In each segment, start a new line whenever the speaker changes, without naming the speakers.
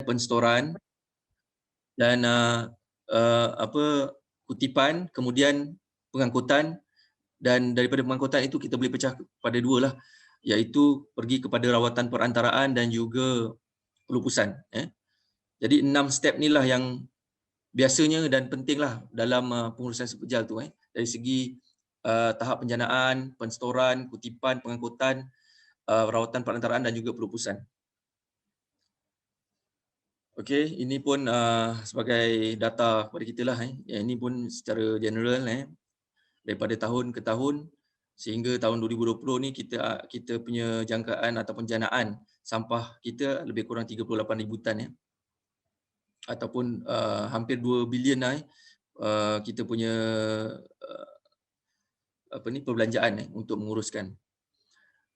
penstoran dan kutipan, kemudian pengangkutan, dan daripada pengangkutan itu kita boleh pecah pada dua lah, iaitu pergi kepada rawatan perantaraan dan juga pelupusan. Jadi 6 step ni lah yang biasanya dan pentinglah dalam pengurusan sepejal tu, dari segi tahap penjanaan, penstoran, kutipan, pengangkutan, rawatan perantaraan dan juga pelupusan. Okey, ini pun sebagai data kepada kita lah. Ini pun secara general daripada tahun ke tahun sehingga tahun 2020 ni kita punya jangkaan ataupun janaan sampah kita lebih kurang 38,000 tan ataupun hampir 2 bilion lah kita punya perbelanjaan untuk menguruskan.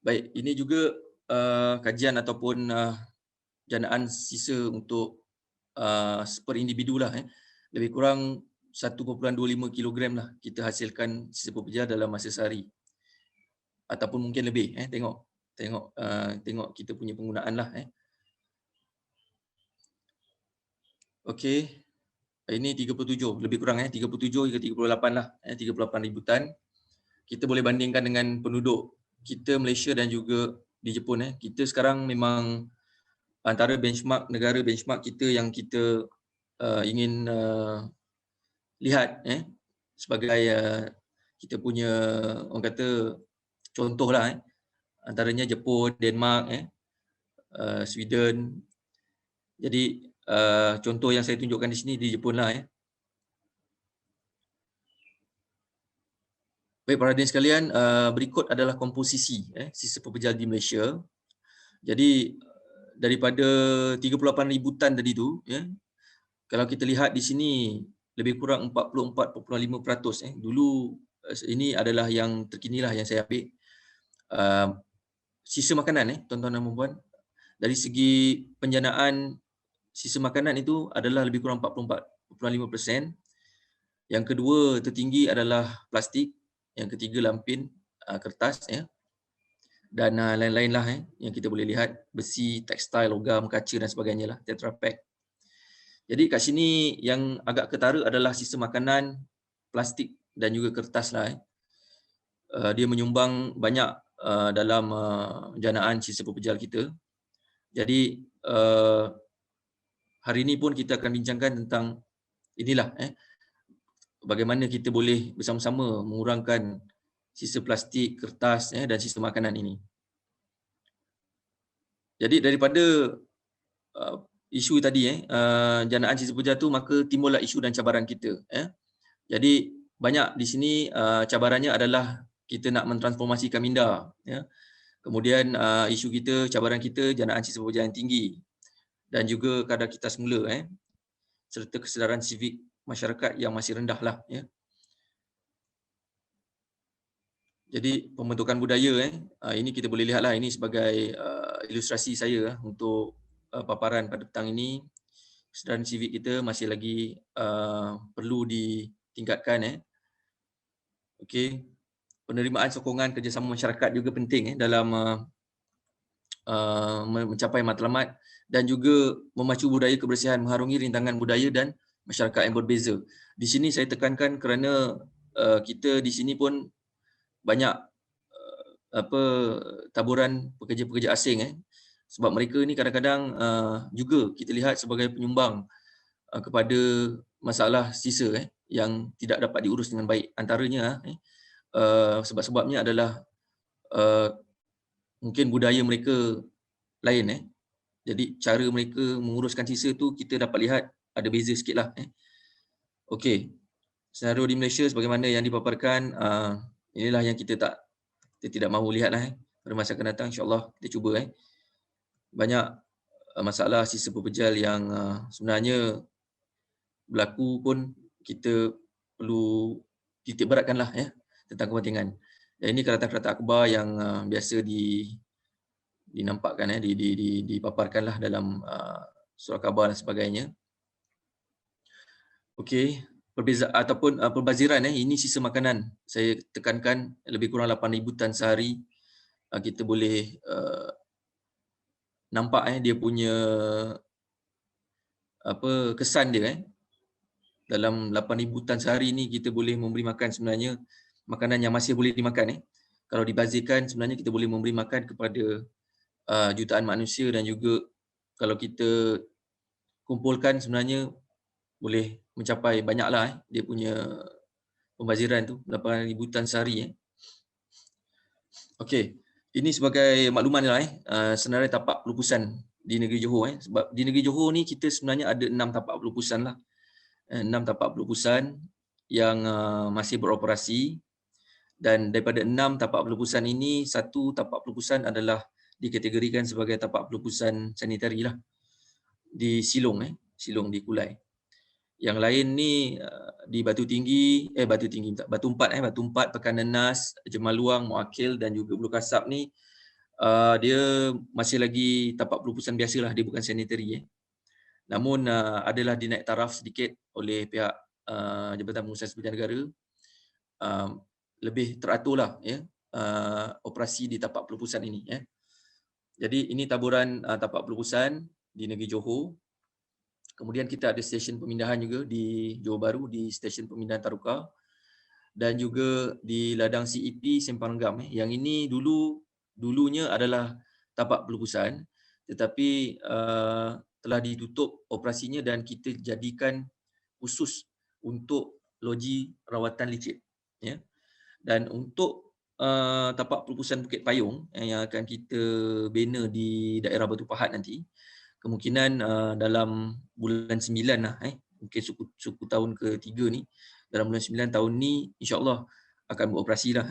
Baik, ini juga kajian ataupun janaan sisa untuk per individu lah. Lebih kurang 1.25 kilogram lah kita hasilkan sisa pepejal dalam masa sehari. Ataupun mungkin lebih. Tengok kita punya penggunaan lah. Okey. Ini 37, lebih kurang 37 hingga 38 lah. 38,000 tan. Kita boleh bandingkan dengan penduduk kita Malaysia dan juga di Jepun. Kita sekarang memang antara negara benchmark kita yang kita ingin lihat sebagai kita punya orang kata contoh lah. Antaranya Jepun, Denmark, Sweden. Jadi contoh yang saya tunjukkan di sini di Jepun lah. Baik para hadirin sekalian, berikut adalah komposisi sisa pepejal di Malaysia. Jadi daripada 38,000 tan tadi tu, kalau kita lihat di sini lebih kurang 44.5%. Dulu ini adalah yang terkini lah yang saya ambil. Sisa makanan tuan-tuan dan puan-puan, dari segi penjanaan sisa makanan itu adalah lebih kurang 44.5%. Yang kedua tertinggi adalah plastik, yang ketiga lampin, kertas dan lain-lain lah yang kita boleh lihat, besi, tekstil, logam, kaca dan sebagainya lah, Tetra Pak. Jadi kat sini yang agak ketara adalah sisa makanan, plastik dan juga kertas lah. Dia menyumbang banyak dalam janaan sisa pepejal kita. Jadi hari ini pun kita akan bincangkan tentang inilah bagaimana kita boleh bersama-sama mengurangkan sisa plastik, kertas dan sisa makanan ini. Jadi daripada isu tadi janaan sisa pepejal tu, maka timbullah isu dan cabaran kita. Jadi banyak di sini cabarannya adalah kita nak mentransformasikan minda. Kemudian isu kita, cabaran kita janaan sisa pepejal yang tinggi dan juga kadar kita semula serta kesedaran sivik masyarakat yang masih rendah lah. Jadi pembentukan budaya ini kita boleh lihatlah, ini sebagai ilustrasi saya untuk paparan pada petang ini. Kesedaran sivik kita masih lagi perlu ditingkatkan. Okey. Penerimaan sokongan kerjasama masyarakat juga penting dalam mencapai matlamat dan juga memacu budaya kebersihan, mengharungi rintangan budaya dan masyarakat yang berbeza. Di sini saya tekankan kerana kita di sini pun banyak taburan pekerja-pekerja asing sebab mereka ni kadang-kadang juga kita lihat sebagai penyumbang kepada masalah sisa yang tidak dapat diurus dengan baik. Antaranya sebab-sebabnya adalah mungkin budaya mereka lain. Jadi cara mereka menguruskan sisa tu kita dapat lihat ada beza sikitlah. Okey. Senario di Malaysia sebagaimana yang dipaparkan, inilah yang kita tidak mahu lihatlah pada masa akan datang, insya-Allah kita cuba banyak masalah sisa pepejal yang sebenarnya berlaku pun kita perlu titik beratkanlah tentang kepentingan. Dan ini kerata-kerata akhbar yang biasa dinampakkan dipaparkanlah dalam surat khabar dan sebagainya. Okey. Perbaziran ini sisa makanan. Saya tekankan lebih kurang 8,000 tan sehari. Kita boleh nampak dia punya kesan dia dalam 8,000 tan sehari ni kita boleh memberi makan sebenarnya makanan yang masih boleh dimakan Kalau dibazirkan sebenarnya kita boleh memberi makan kepada jutaan manusia, dan juga kalau kita kumpulkan sebenarnya boleh mencapai banyaklah dia punya pembaziran tu 8,000 tan sehari Okey, ini sebagai makluman lah senarai tapak pelupusan di negeri Johor sebab di negeri Johor ni kita sebenarnya ada 6 tapak pelupusan lah. 6 tapak pelupusan yang masih beroperasi, dan daripada 6 tapak pelupusan ini, satu tapak pelupusan adalah dikategorikan sebagai tapak pelupusan sanitari lah di Silong Silong di Kulai. Yang lain ni di Batu Tinggi, Batu Empat, Pekan Nenas, Jemaluang, Muakil dan juga Bulu Kasap ni dia masih lagi tapak pelupusan biasalah, dia bukan sanitary Namun adalah dinaik taraf sedikit oleh pihak Jabatan Pengurusan Sumber Daya Negara, lebih teraturlah operasi di tapak pelupusan ini Jadi ini taburan tapak pelupusan di negeri Johor. Kemudian kita ada stesen pemindahan juga di Johor Bahru, di stesen pemindahan Taruka, dan juga di ladang CEP Sempang Renggam Yang ini dulunya adalah tapak pelupusan, tetapi telah ditutup operasinya dan kita jadikan khusus untuk loji rawatan licin Dan untuk tapak pelupusan Bukit Payung yang akan kita bina di daerah Batu Pahat nanti, kemungkinan dalam bulan 9 lah mungkin suku tahun ke-3 ni, dalam bulan 9 tahun ni insya-Allah akan beroperasi lah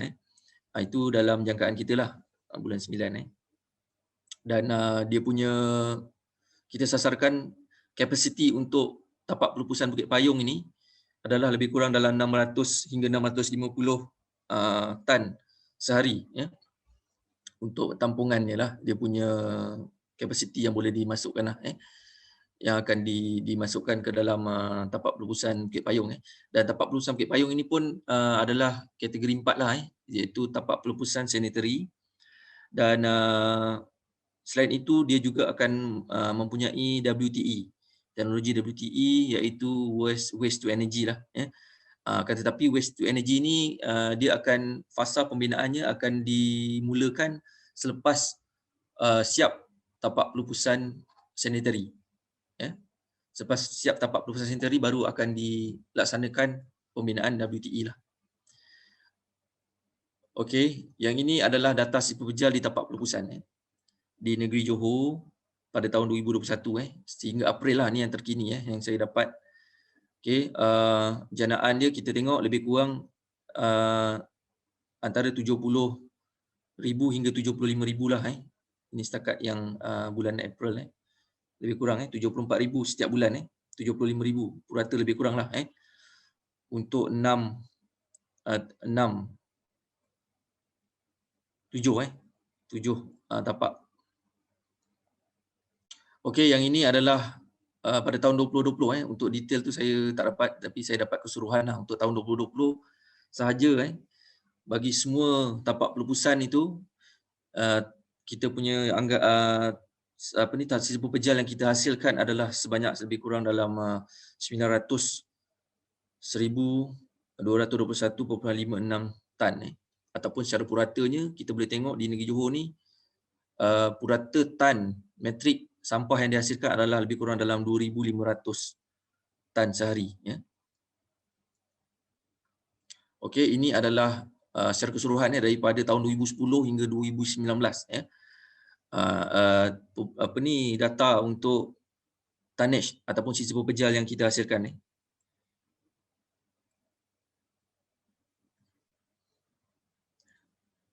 itu dalam jangkaan kita lah bulan 9 Dan dia punya, kita sasarkan kapasiti untuk tapak pelupusan Bukit Payung ini adalah lebih kurang dalam 600 hingga 650 tan sehari untuk tampungannya lah, dia punya kapasiti yang boleh dimasukkan lah yang akan dimasukkan ke dalam tapak pelupusan Bukit Payung Dan tapak pelupusan Bukit Payung ini pun adalah kategori 4 lah iaitu tapak pelupusan sanitary. Dan selain itu dia juga akan mempunyai WTE, teknologi WTE, iaitu waste to energy lah Akan tetapi waste to energy ni dia akan, fasa pembinaannya akan dimulakan selepas siap tapak pelupusan sanitary Selepas siap tapak pelupusan sanitary baru akan dilaksanakan pembinaan WTE lah. Okey, yang ini adalah data si pekerja di tapak pelupusan di negeri Johor pada tahun 2021 sehingga April lah ni yang terkini yang saya dapat. Okey, janaan dia kita tengok lebih kurang antara 70,000 hingga 75,000 lah ini setakat yang bulan April lebih kurang 74,000 setiap bulan 75,000 purata lebih kurang lah untuk 7 tapak. Okey, yang ini adalah pada tahun 2020 untuk detail tu saya tak dapat, tapi saya dapat keseluruhan lah untuk tahun 2020 sahaja bagi semua tapak pelupusan itu kita punya sisa pepejal yang kita hasilkan adalah sebanyak lebih kurang dalam 900,221.56 tan ataupun secara puratanya kita boleh tengok di negeri Johor ni purata tan metrik sampah yang dihasilkan adalah lebih kurang dalam 2,500 tan sehari Okey, ini adalah secara keseluruhan daripada tahun 2010 hingga 2019 data untuk tonnage ataupun sisa pepejal yang kita hasilkan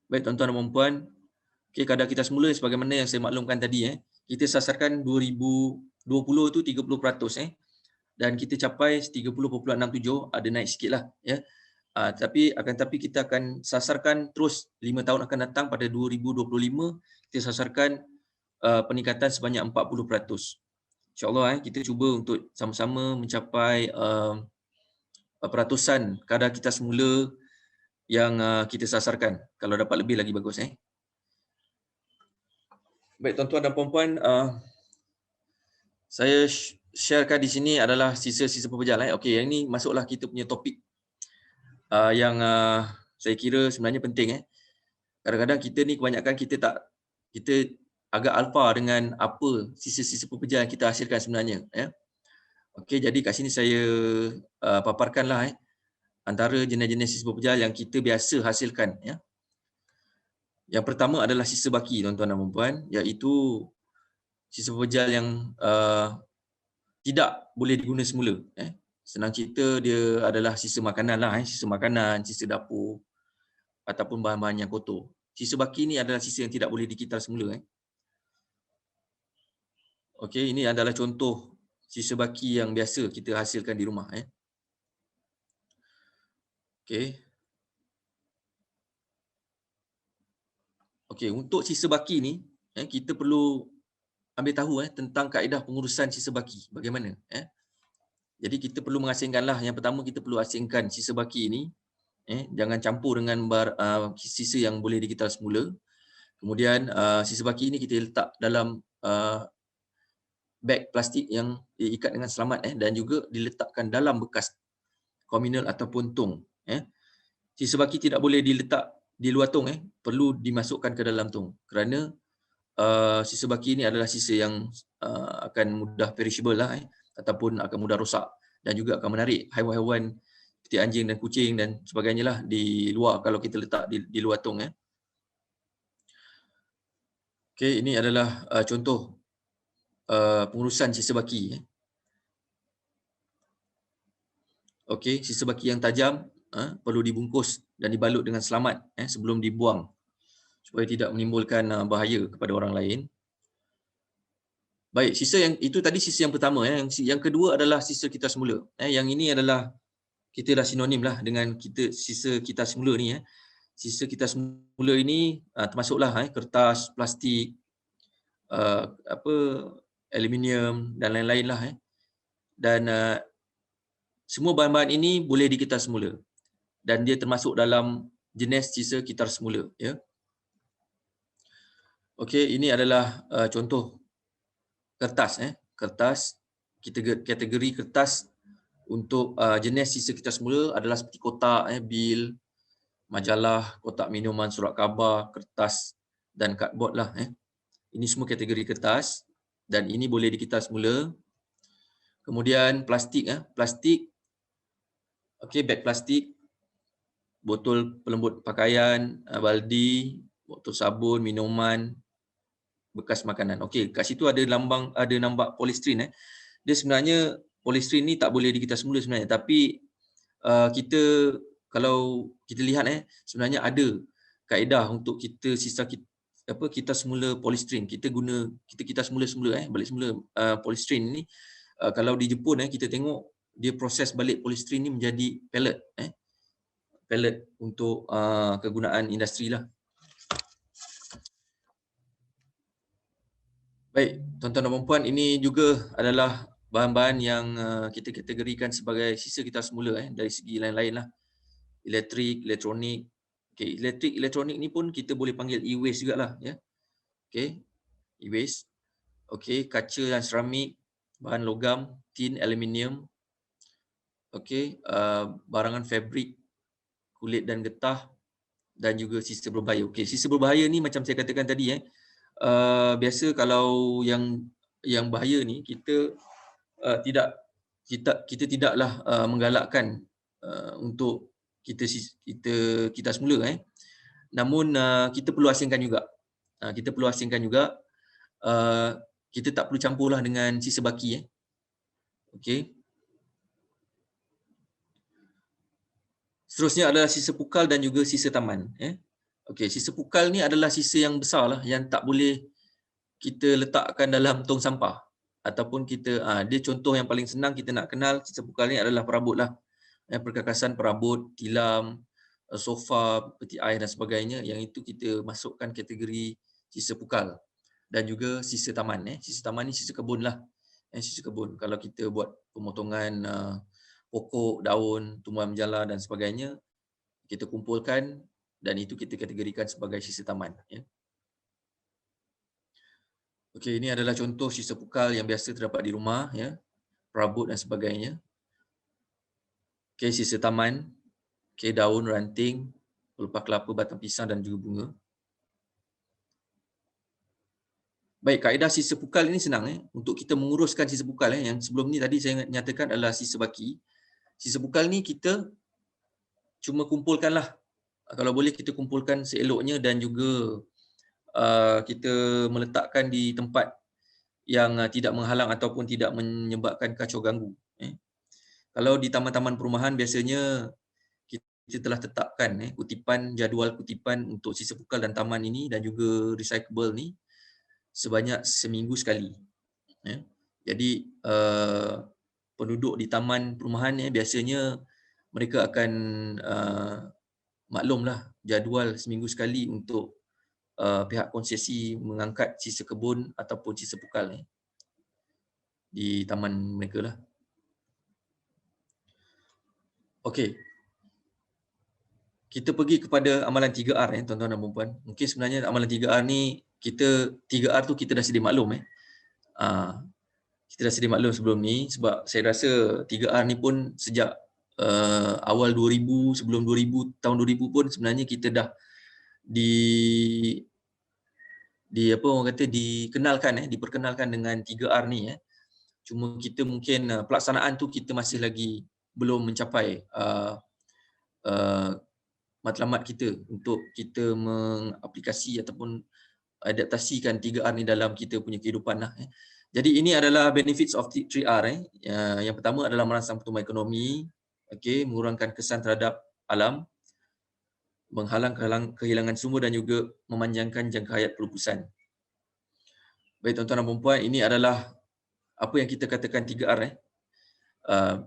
Baik tuan-tuan dan puan-puan, kadar kita semula sebagaimana yang saya maklumkan tadi kita sasarkan 2020 tu 30% dan kita capai 30.67, ada naik sikitlah tapi kita akan sasarkan terus 5 tahun akan datang pada 2025 kita sasarkan peningkatan sebanyak 40%. InsyaAllah kita cuba untuk sama-sama mencapai peratusan kadar kita semula yang kita sasarkan. Kalau dapat lebih lagi bagus Baik tuan-tuan dan puan-puan, saya sharekan di sini adalah sisa-sisa pepejal. Okey, yang ini masuklah kita punya topik yang saya kira sebenarnya penting. Kadang-kadang kita ni kebanyakan kita agak alfa dengan apa sisa-sisa pepejal yang kita hasilkan sebenarnya. Okey, jadi kat sini saya paparkanlah antara jenis-jenis sisa pepejal yang kita biasa hasilkan. Yang pertama adalah sisa baki, tuan-tuan dan puan-puan, iaitu sisa pepejal yang tidak boleh diguna semula. Senang cerita dia adalah sisa makanan lah, sisa makanan, sisa dapur ataupun bahan-bahan yang kotor. Sisa baki ni adalah sisa yang tidak boleh dikitar semula. Okey, ini adalah contoh sisa baki yang biasa kita hasilkan di rumah. Okey. Okey, untuk sisa baki ni, kita perlu ambil tahu tentang kaedah pengurusan sisa baki. Bagaimana? Jadi kita perlu mengasingkanlah. Yang pertama kita perlu asingkan sisa baki ni. Jangan campur dengan sisa yang boleh dikitar semula. Kemudian sisa baki ni kita letak dalam beg plastik yang diikat dengan selamat dan juga diletakkan dalam bekas komunal ataupun tong. Sisa baki tidak boleh diletak di luar tong, perlu dimasukkan ke dalam tong. Kerana sisa baki ni adalah sisa yang akan mudah perishable lah, ataupun akan mudah rosak dan juga akan menarik haiwan-haiwan seperti anjing dan kucing dan sebagainya lah di luar kalau kita letak di luar tong. Okey, ini adalah contoh pengurusan sisa baki. Okey, sisa baki yang tajam perlu dibungkus dan dibalut dengan selamat sebelum dibuang supaya tidak menimbulkan bahaya kepada orang lain. Baik, sisa yang itu tadi sisa yang pertama. Yang kedua adalah sisa kitas semula. Yang ini adalah kita dah sinonim lah dengan sisa kitas semula ni. Sisa kitas semula ini termasuklah kertas, plastik, aluminium dan lain-lain lah. Dan semua bahan-bahan ini boleh dikitar semula dan dia termasuk dalam jenis sisa kitar semula. Okey, ini adalah contoh kertas. Kertas, kita kategori kertas untuk jenis sisa kitar semula adalah seperti kotak, bil, majalah, kotak minuman, surat khabar, kertas dan cardboard lah. Ini semua kategori kertas dan ini boleh dikitar semula. Kemudian plastik. Plastik, okey, beg plastik, botol pelembut pakaian, baldi, botol sabun, minuman, bekas makanan. Okey, kat situ ada nampak polystyrene. Dia sebenarnya polystyrene ni tak boleh dikitar semula sebenarnya, tapi kita kalau kita lihat sebenarnya ada kaedah untuk kita kitar semula polystyrene. Kita kitar semula balik semula polystyrene ni. Kalau di Jepun kita tengok dia proses balik polystyrene ni menjadi pellet. Pellet untuk kegunaan industri lah. Baik, tuan-tuan dan puan-puan, ini juga adalah bahan-bahan yang kita kategorikan sebagai sisa kitar semula dari segi lain-lain lah. Elektrik, elektronik. Okey, elektrik, elektronik ni pun kita boleh panggil e-waste jugalah. Okey, e-waste. Okey, kaca dan seramik, bahan logam, tin, aluminium. Okey, barangan fabrik, kulit dan getah dan juga sisa berbahaya. Okey, sisa berbahaya ni macam saya katakan tadi biasa kalau yang bahaya ni kita tidaklah menggalakkan untuk kita semula namun kita perlu asingkan juga. Kita tak perlu campurlah dengan sisa baki. Okey. Seterusnya adalah sisa pukal dan juga sisa taman. Okey, sisa pukal ni adalah sisa yang besarlah yang tak boleh kita letakkan dalam tong sampah ataupun dia contoh yang paling senang kita nak kenal sisa pukal ni adalah perabotlah. Perkakasan perabot, tilam, sofa, peti air dan sebagainya, yang itu kita masukkan kategori sisa pukal. Dan juga sisa taman. Sisa taman ni sisa kebun lah. Sisa kebun. Kalau kita buat pemotongan pokok, daun, tumbuhan menjala dan sebagainya, kita kumpulkan dan itu kita kategorikan sebagai sisa taman. Okey, ini adalah contoh sisa pukal yang biasa terdapat di rumah. perabot dan sebagainya. Okey, sisa taman, okey, daun, ranting, pelepah kelapa, batang pisang dan juga bunga. Baik, kaedah sisa pukal ini senang untuk kita menguruskan sisa pukal yang sebelum ni tadi saya nyatakan adalah sisa baki. Sisa pukal ni kita cuma kumpulkanlah, kalau boleh kita kumpulkan seeloknya dan juga kita meletakkan di tempat yang tidak menghalang ataupun tidak menyebabkan kacau ganggu. Kalau di taman-taman perumahan biasanya kita telah tetapkan kutipan, jadual kutipan untuk sisa pukal dan taman ini dan juga recyclable ni sebanyak seminggu sekali. Jadi penduduk di taman perumahan biasanya mereka akan maklumlah jadual seminggu sekali untuk pihak konsesi mengangkat sisa kebun ataupun sisa pukal di taman mereka lah. Okey. Kita pergi kepada amalan 3R tuan-tuan dan puan-puan. Mungkin sebenarnya amalan 3R ni 3R tu kita dah sedia maklum kita dah sedia maklum sebelum ni, sebab saya rasa 3R ni pun sejak awal 2000, sebelum 2000, tahun 2000 pun sebenarnya kita dah diperkenalkan dengan 3R ni Cuma kita mungkin pelaksanaan tu kita masih lagi belum mencapai matlamat kita untuk kita mengaplikasi ataupun adaptasikan 3R ni dalam kita punya kehidupan lah. Jadi ini adalah benefits of 3R. Yang pertama adalah merangsang pertumbuhan ekonomi, mengurangkan kesan terhadap alam, menghalang kehilangan sumber dan juga memanjangkan jangka hayat pelupusan. Baik tuan-tuan dan puan-puan, ini adalah apa yang kita katakan 3R.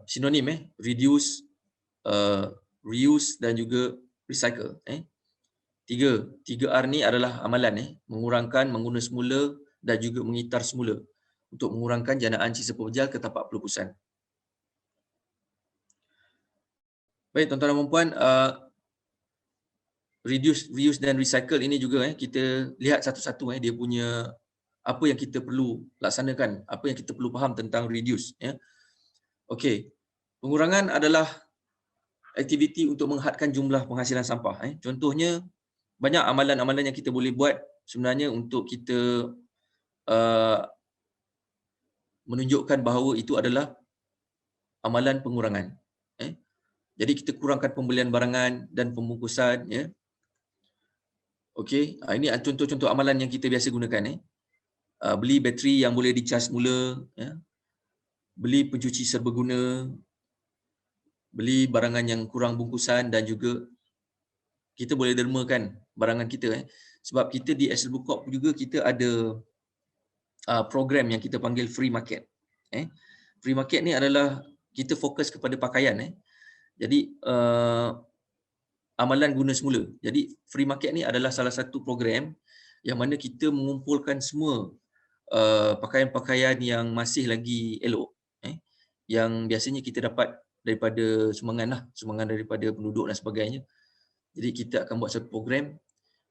Sinonim reduce, reuse dan juga recycle. 3R ni adalah amalan mengurangkan, mengguna semula dan juga mengitar semula untuk mengurangkan janaan sisa pepejal ke tapak pelupusan. Baik tuan-tuan dan puan-puan, reduce, reuse dan recycle ini juga kita lihat satu-satu dia punya apa yang kita perlu laksanakan, apa yang kita perlu faham tentang reduce. Okey, pengurangan adalah aktiviti untuk menghadkan jumlah penghasilan sampah. Contohnya, banyak amalan-amalan yang kita boleh buat sebenarnya untuk kita menunjukkan bahawa itu adalah amalan pengurangan. Jadi kita kurangkan pembelian barangan dan pembungkusan. Okey, ini contoh-contoh amalan yang kita biasa gunakan. Beli bateri yang boleh dicas semula, beli pencuci serbaguna, beli barangan yang kurang bungkusan dan juga kita boleh dermakan barangan kita. Sebab kita di Asal Bukop juga kita ada program yang kita panggil free market. Free market ni adalah kita fokus kepada pakaian. Jadi amalan guna semula. Jadi free market ni adalah salah satu program yang mana kita mengumpulkan semua pakaian-pakaian yang masih lagi elok, yang biasanya kita dapat daripada sumbangan daripada penduduk dan sebagainya. Jadi kita akan buat satu program.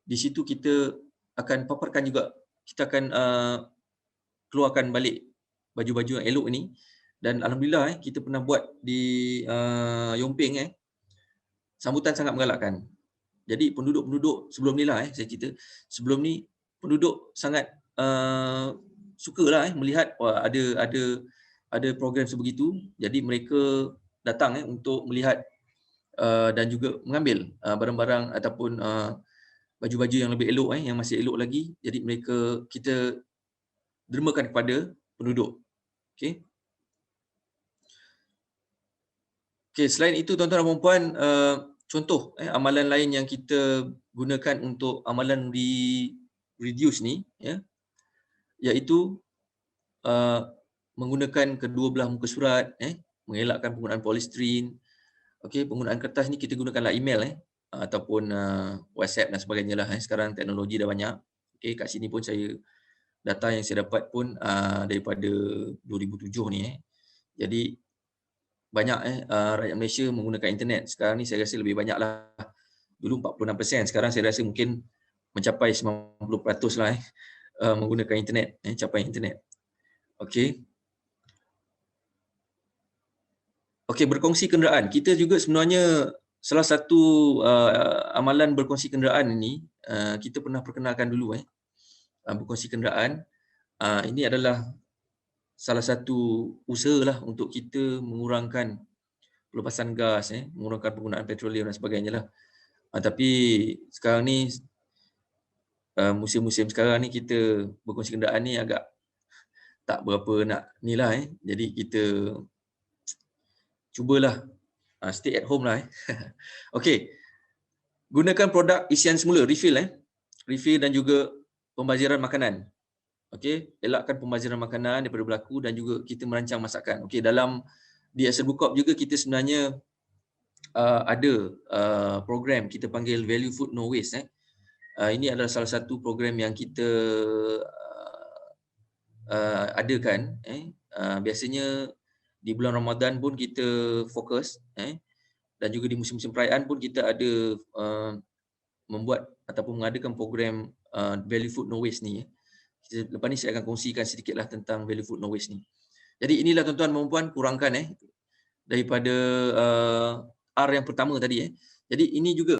Di situ kita akan paparkan juga, kita akan keluarkan balik baju-baju yang elok ni. Dan alhamdulillah kita pernah buat di Yomping, sambutan sangat menggalakkan. Jadi penduduk-penduduk sebelum ni lah saya cerita, sebelum ni penduduk sangat sukalah melihat ada program sebegitu. Jadi mereka datang untuk melihat dan juga mengambil barang-barang ataupun baju-baju yang lebih elok, yang masih elok lagi. Jadi kita dermakan kepada penduduk. Okey. Okey, selain itu tuan-tuan dan puan-puan, contoh amalan lain yang kita gunakan untuk amalan reduce ni, iaitu menggunakan kedua belah muka surat, mengelakkan penggunaan polistiren. Okey, penggunaan kertas ni kita gunakanlah email ataupun WhatsApp dan sebagainya lah. Sekarang teknologi dah banyak. Okey, kat sini pun data yang saya dapat pun daripada 2007 ni. Jadi banyak rakyat Malaysia menggunakan internet. Sekarang ni saya rasa lebih banyak lah. Dulu 46%, sekarang saya rasa mungkin mencapai 90% lah menggunakan internet, capai internet. Okey. Okey, berkongsi kenderaan. Kita juga sebenarnya salah satu amalan berkongsi kenderaan ini, kita pernah perkenalkan dulu berkongsi kenderaan. Ini adalah salah satu usahalah untuk kita mengurangkan pelepasan gas, mengurangkan penggunaan petroleum dan sebagainya lah. Tapi sekarang ni, musim-musim sekarang ni kita berkongsi kenderaan ni agak tak berapa nak ni lah. Jadi kita cubalah stay at home lah. Okey, gunakan produk isian semula, refill refill dan juga pembaziran makanan. Okey, elakkan pembaziran makanan daripada berlaku dan juga kita merancang masakan. Okey, dalam di Excel Bookop juga kita sebenarnya ada program kita panggil Value Food No Waste. Ini adalah salah satu program yang kita adakan. Biasanya di bulan Ramadan pun kita fokus, dan juga di musim-musim perayaan pun kita ada membuat ataupun mengadakan program Value Food No Waste ni. Lepas ni saya akan kongsikan sedikitlah tentang Value Food No Waste ni. Jadi inilah tuan-tuan dan puan, kurangkan daripada R yang pertama tadi. Jadi ini juga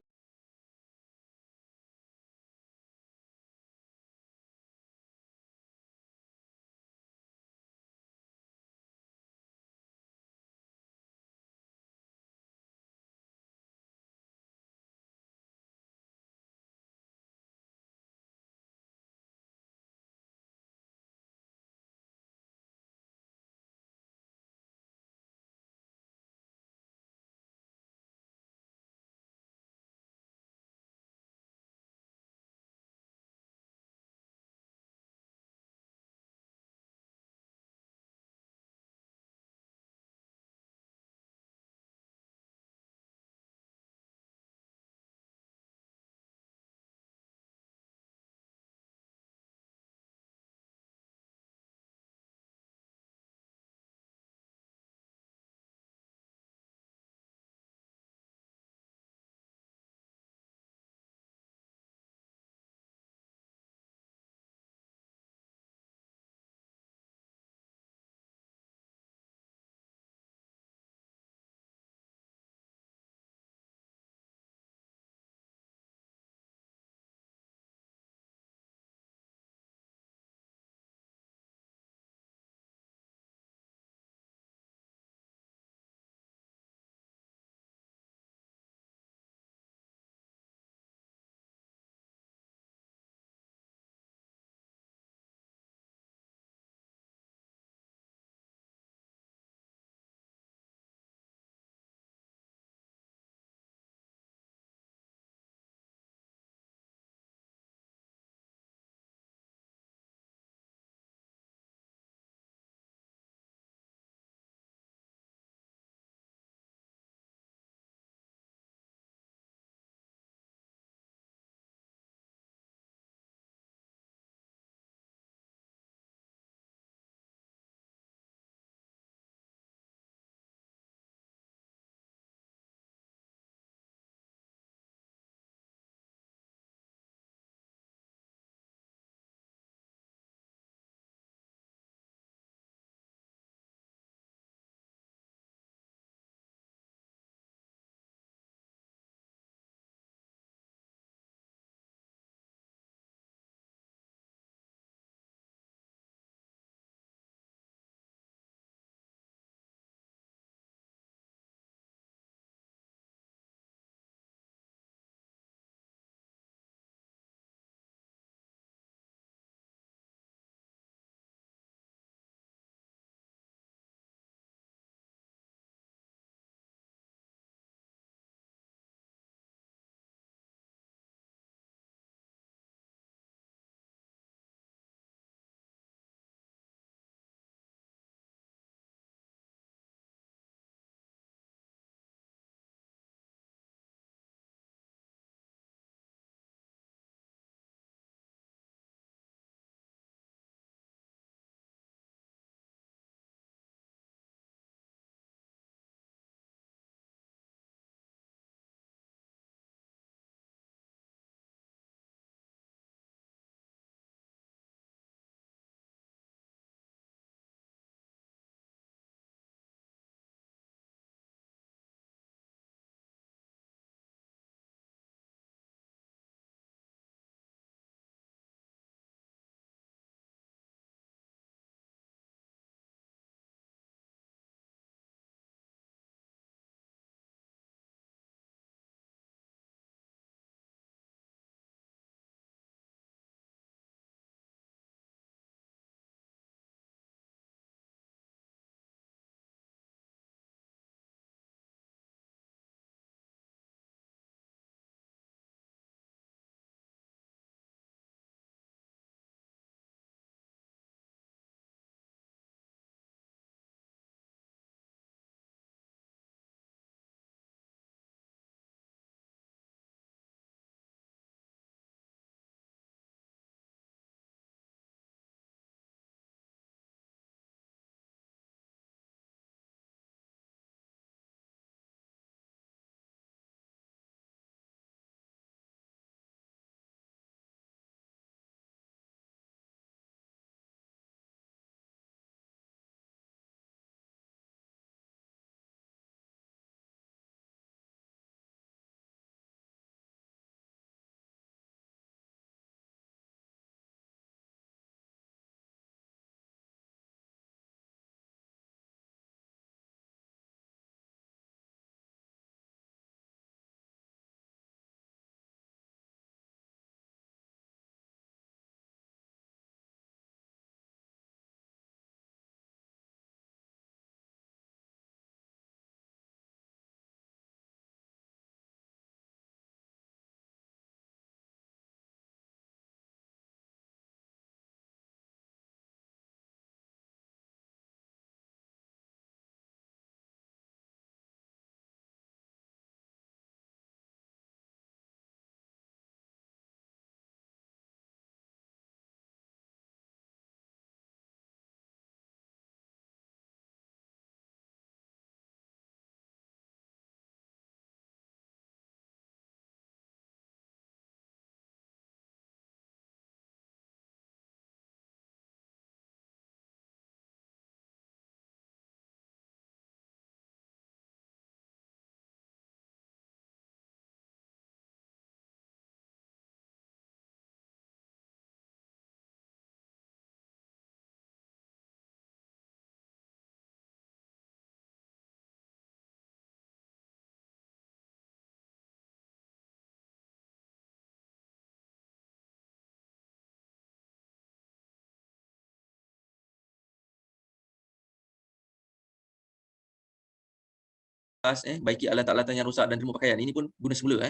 baiki alat-alatan yang rosak dan terima pakaian. Ini pun guna semula.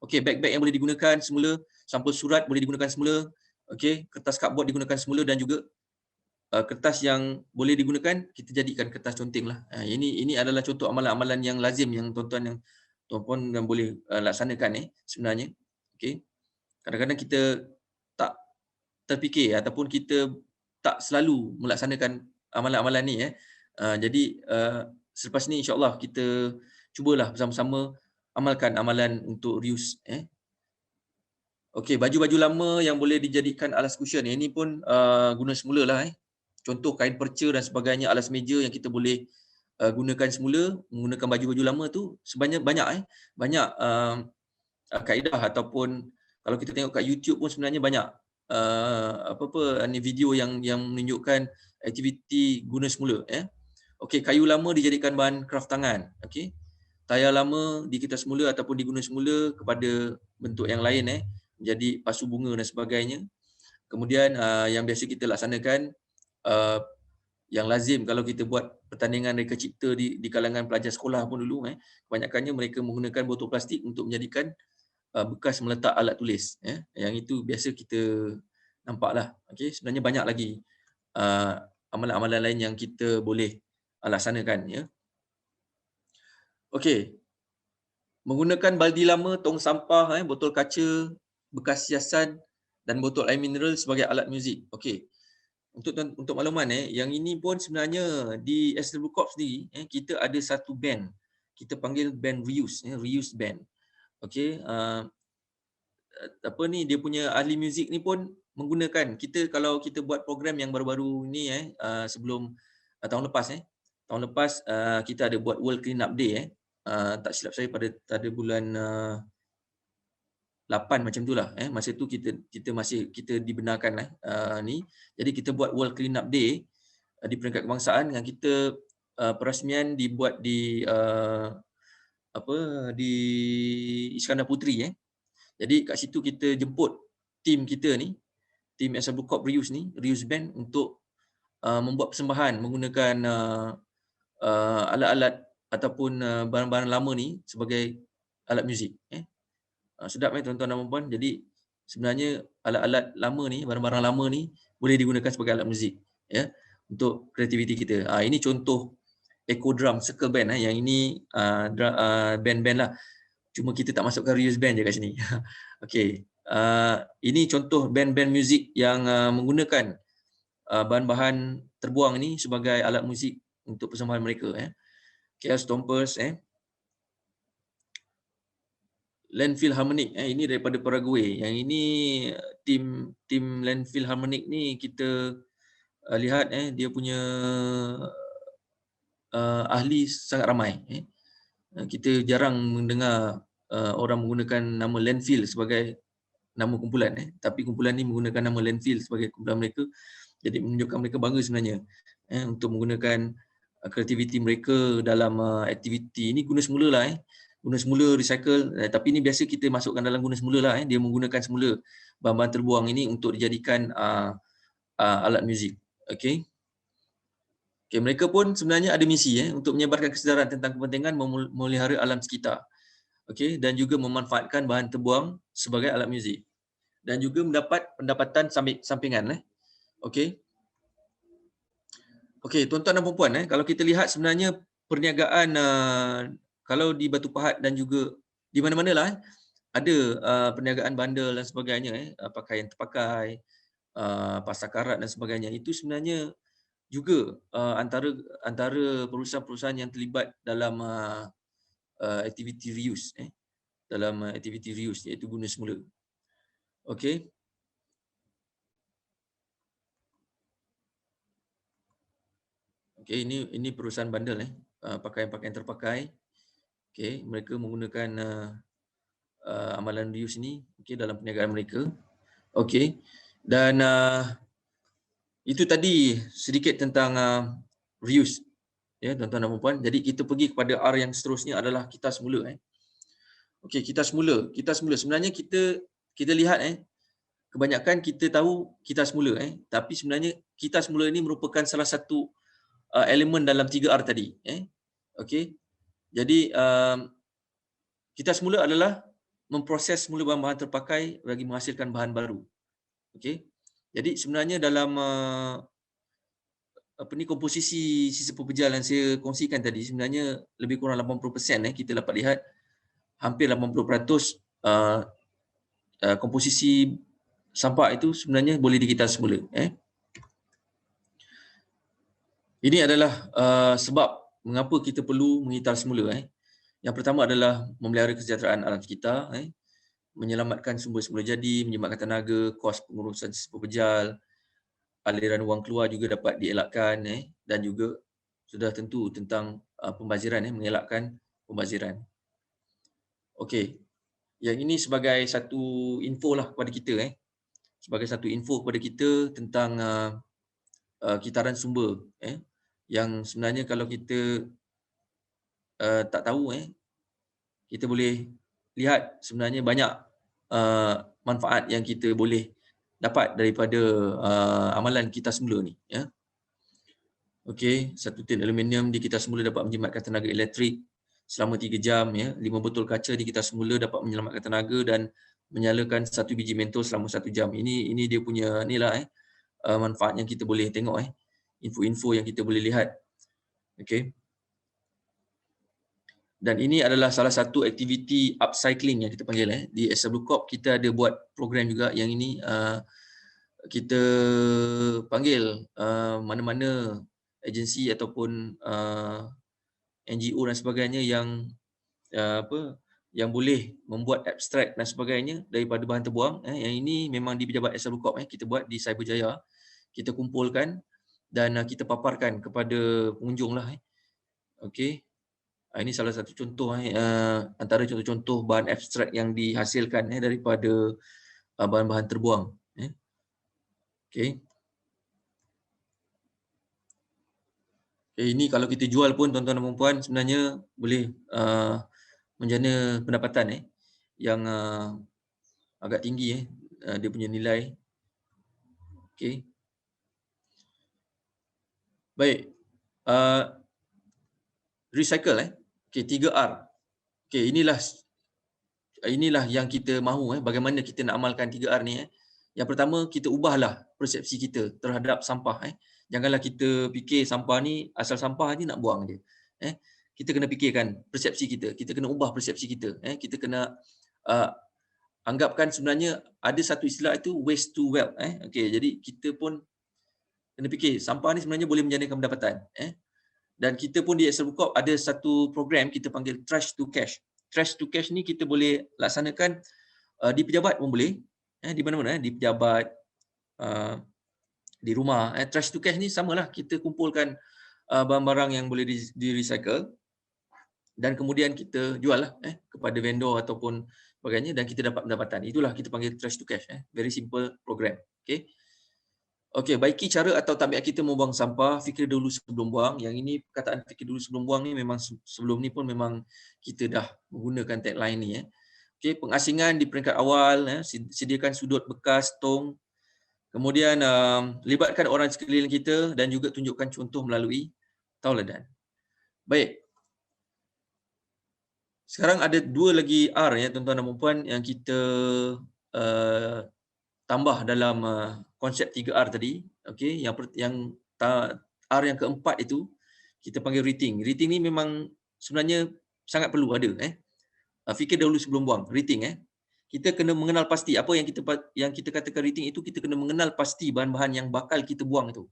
Okey, beg-beg yang boleh digunakan semula, sampul surat boleh digunakan semula. Okey, kertas cardboard digunakan semula dan juga kertas yang boleh digunakan kita jadikan kertas conteng lah. Ini adalah contoh amalan-amalan yang lazim yang tuan-puan yang boleh laksanakan sebenarnya. Okey. Kadang-kadang kita tak terfikir ataupun kita tak selalu melaksanakan amalan-amalan ni. Jadi selepas ni insya-Allah kita cubalah bersama-sama amalkan amalan untuk reuse. Okey, baju-baju lama yang boleh dijadikan alas cushion ini pun guna semula lah. Contoh kain perca dan sebagainya, alas meja yang kita boleh gunakan semula, menggunakan baju-baju lama tu sebanyak banyak kaedah ataupun kalau kita tengok kat YouTube pun sebenarnya banyak video yang menunjukkan aktiviti guna semula. Okey, kayu lama dijadikan bahan kraft tangan. Okey. Tayar lama dikita semula ataupun diguna semula kepada bentuk yang lain menjadi pasu bunga dan sebagainya. Kemudian yang biasa kita laksanakan yang lazim kalau kita buat pertandingan reka cipta di kalangan pelajar sekolah pun dulu kebanyakannya mereka menggunakan botol plastik untuk menjadikan bekas meletak alat tulis. Yang itu biasa kita nampaklah. Okey, sebenarnya banyak lagi amalan-amalan lain yang kita boleh laksanakan. Okey. Menggunakan baldi lama, tong sampah, botol kaca, bekas hiasan dan botol air mineral sebagai alat muzik. Okey. Untuk makluman yang ini pun sebenarnya di SW Corp sendiri kita ada satu band. Kita panggil band reuse, reuse band. Okey, dia punya ahli muzik ni pun menggunakan kalau kita buat program yang baru-baru ni sebelum tahun lepas kita ada buat World Clean Up Day tak silap saya pada bulan 8 macam itulah. Masa tu kita dibenarkan ni. Jadi kita buat World Clean Up Day di peringkat kebangsaan yang kita perasmian dibuat di di Iskandar Puteri. Jadi kat situ kita jemput tim kita ni, tim SW Corp Reuse ni, Reuse Band untuk membuat persembahan menggunakan alat-alat ataupun barang-barang lama ni sebagai alat muzik. Sedap tuan-tuan dan puan-puan. Jadi sebenarnya alat-alat lama ni, barang-barang lama ni boleh digunakan sebagai alat muzik untuk kreativiti kita. Ini contoh Echo Drum Circle Band yang ini band-band lah. Cuma kita tak masukkan reuse band je kat sini. Okey. Ini contoh band-band muzik yang menggunakan bahan-bahan terbuang ni sebagai alat muzik untuk persembahan mereka. Chaos Stompers, Landfill Harmonic, ini daripada Paraguay. Yang ini tim Landfill Harmonic ni kita lihat dia punya ahli sangat ramai. Kita jarang mendengar orang menggunakan nama Landfill sebagai nama kumpulan. Tapi kumpulan ni menggunakan nama Landfill sebagai kumpulan mereka. Jadi menunjukkan mereka bangga sebenarnya untuk menggunakan kreativiti mereka dalam aktiviti ini guna semula lah. Guna semula, recycle. Tapi ini biasa kita masukkan dalam guna semula lah. Dia menggunakan semula bahan-bahan terbuang ini untuk dijadikan alat muzik. Okey. Okay, mereka pun sebenarnya ada misi untuk menyebarkan kesedaran tentang kepentingan memelihara alam sekitar. Okey, dan juga memanfaatkan bahan terbuang sebagai alat muzik. Dan juga mendapat pendapatan sampingan. Okey. Okey, tuan-tuan dan puan-puan, kalau kita lihat sebenarnya perniagaan kalau di Batu Pahat dan juga di mana-mana lah ada perniagaan bandel dan sebagainya, pakaian terpakai, pasar karat dan sebagainya. Itu sebenarnya juga antara perusahaan-perusahaan yang terlibat dalam aktiviti reuse, dalam aktiviti reuse iaitu guna semula. Okey. Okey, ini perusahaan bandel pakaian-pakaian terpakai. Okey, mereka menggunakan amalan reuse ini dalam perniagaan mereka. Okey. Dan itu tadi sedikit tentang reuse. Ya, tuan-tuan dan puan-puan. Jadi kita pergi kepada R yang seterusnya adalah kita semula. Okey, kita semula. Kita semula. Sebenarnya kita lihat kebanyakan kita tahu kita semula tapi sebenarnya kita semula ini merupakan salah satu elemen dalam 3R tadi. Okey. Jadi kita semula adalah memproses semula bahan-bahan terpakai bagi menghasilkan bahan baru. Okey. Jadi sebenarnya dalam komposisi sisa pepejal yang saya kongsikan tadi, sebenarnya lebih kurang 80% kita dapat lihat hampir 80% komposisi sampah itu sebenarnya boleh dikitas semula. Ini adalah sebab mengapa kita perlu mengitar semula. Yang pertama adalah memelihara kesejahteraan alam sekitar, menyelamatkan sumber semula jadi, menjimatkan tenaga, kos pengurusan sisa pepejal, aliran wang keluar juga dapat dielakkan, dan juga sudah tentu tentang pembaziran, mengelakkan pembaziran. Okey, yang ini sebagai satu info lah kepada kita, sebagai satu info kepada kita tentang kitaran sumber, yang sebenarnya kalau kita tak tahu, kita boleh lihat sebenarnya banyak manfaat yang kita boleh dapat daripada amalan kitas semula ni. Okey, 1 tin aluminium di kitas semula dapat menjimatkan tenaga elektrik selama 3 jam. 5 botol kaca di kitas semula dapat menyelamatkan tenaga dan menyalakan 1 biji mentol selama 1 jam. Ini dia punya inilah manfaat yang kita boleh tengok, info-info yang kita boleh lihat. Okey. Dan ini adalah salah satu aktiviti upcycling yang kita panggil. Di SW Corp kita ada buat program juga yang ini kita panggil mana-mana agensi ataupun NGO dan sebagainya yang yang boleh membuat abstrak dan sebagainya daripada bahan terbuang. Yang ini memang di Pejabat SW Corp kita buat di Cyberjaya. Kita kumpulkan dan kita paparkan kepada pengunjung lah. Okey. Ini salah satu contoh antara contoh-contoh bahan abstrak yang dihasilkan daripada bahan-bahan terbuang. Okey. Ini kalau kita jual pun tuan-tuan dan puan sebenarnya boleh menjana pendapatan yang agak tinggi dia punya nilai. Okey. Baik. Recycle Okey, 3R. Okey, inilah yang kita mahu bagaimana kita nak amalkan 3R ni. Yang pertama, kita ubahlah persepsi kita terhadap sampah. Janganlah kita fikir sampah ni asal sampah je nak buang je. Kita kena fikirkan persepsi kita. Kita kena ubah persepsi kita. Kita kena anggapkan sebenarnya ada satu istilah itu waste to wealth. Okey, jadi kita pun kena fikir sampah ni sebenarnya boleh menjadikan pendapatan. Dan kita pun di SW Corp ada satu program kita panggil Trash to Cash. Trash to Cash ni kita boleh laksanakan di pejabat pun boleh, di mana-mana, di pejabat, di rumah. Trash to Cash ni samalah, kita kumpulkan barang-barang yang boleh di-recycle dan kemudian kita jual lah kepada vendor ataupun sebagainya dan kita dapat pendapatan. Itulah kita panggil Trash to Cash. Very simple program. Okay. Okey, baiki cara atau tabiat kita membuang sampah, fikir dulu sebelum buang. Yang ini perkataan fikir dulu sebelum buang ni memang sebelum ni pun memang kita dah menggunakan tagline ni. Okey, pengasingan di peringkat awal, sediakan sudut bekas tong. Kemudian libatkan orang sekeliling kita dan juga tunjukkan contoh melalui tauladan. Baik. Sekarang ada 2 lagi R tuan-tuan dan puan yang kita tambah dalam konsep 3R tadi. Okey, yang R yang keempat itu kita panggil rating. Rating ni memang sebenarnya sangat perlu ada. Fikir dahulu sebelum buang. Rating. Kita kena mengenal pasti apa yang kita katakan rating itu, kita kena mengenal pasti bahan-bahan yang bakal kita buang itu.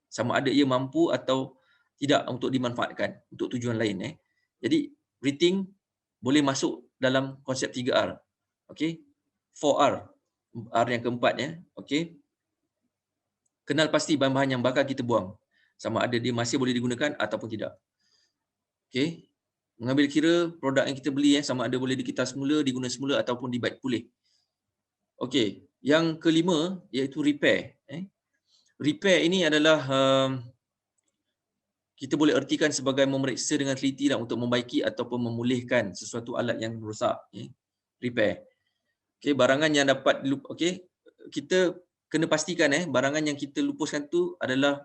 Sama ada ia mampu atau tidak untuk dimanfaatkan untuk tujuan lain. Jadi rating boleh masuk dalam konsep 3R. Okey. 4R. R yang keempat okey. Kenal pasti bahan-bahan yang bakal kita buang. Sama ada dia masih boleh digunakan ataupun tidak. Okey. Mengambil kira produk yang kita beli sama ada boleh dikitas semula, diguna semula ataupun dibaik pulih. Okey. Yang kelima iaitu repair. Repair ini adalah kita boleh ertikan sebagai memeriksa dengan teliti untuk membaiki ataupun memulihkan sesuatu alat yang rosak. Repair. Okey, barangan yang dapat kita kena pastikan barangan yang kita lupuskan tu adalah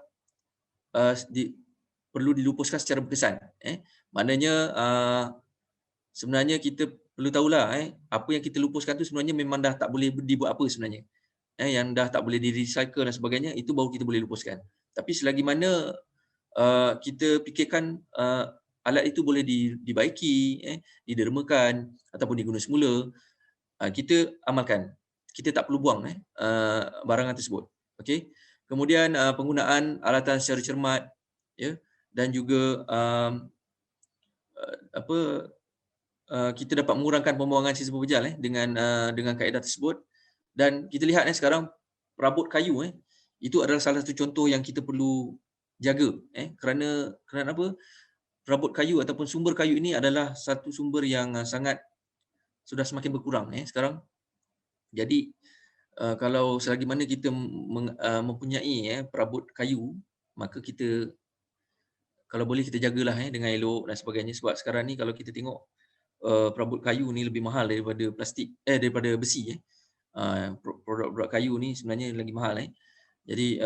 perlu dilupuskan secara berkesan. Maknanya sebenarnya kita perlu tahulah apa yang kita lupuskan tu sebenarnya memang dah tak boleh dibuat apa sebenarnya. Yang dah tak boleh di-recycle dan sebagainya, itu baru kita boleh lupuskan. Tapi selagi mana kita fikirkan alat itu boleh dibaiki, didermakan ataupun diguna semula, kita amalkan. Kita tak perlu buang barangan tersebut. Okey. Kemudian penggunaan alatan secara cermat, ya, dan juga apa kita dapat mengurangkan pembuangan sisa pepejal dengan kaedah tersebut. Dan kita lihat sekarang perabot kayu itu adalah salah satu contoh yang kita perlu jaga kerana apa? Perabot kayu ataupun sumber kayu ini adalah satu sumber yang sangat sudah semakin berkurang sekarang. Jadi kalau selagi mana kita mempunyai perabot kayu, maka kita kalau boleh kita jagalah dengan elok dan sebagainya, sebab sekarang ni kalau kita tengok perabot kayu ni lebih mahal daripada plastik daripada besi produk-produk kayu ni sebenarnya lagi mahal Jadi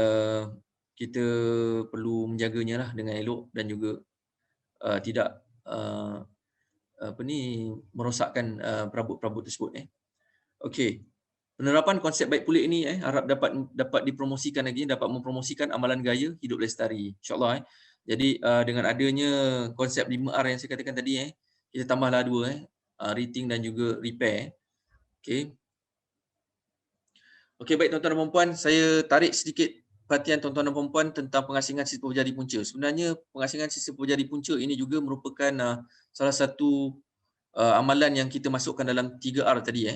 kita perlu menjaganya lah dengan elok dan juga tidak merosakkan perabot-perabot tersebut Okey. Penerapan konsep baik pulih ini harap dapat dipromosikan lagi, dapat mempromosikan amalan gaya hidup lestari. InsyaAllah Jadi dengan adanya konsep 5R yang saya katakan tadi kita tambahlah 2 rating dan juga repair. Okey. Okey, baik tuan-tuan dan puan-puan, saya tarik sedikit perhatian tuan-tuan dan puan-puan tentang pengasingan sisa pepejal di punca. Sebenarnya pengasingan sisa pepejal di punca ini juga merupakan salah satu amalan yang kita masukkan dalam 3R tadi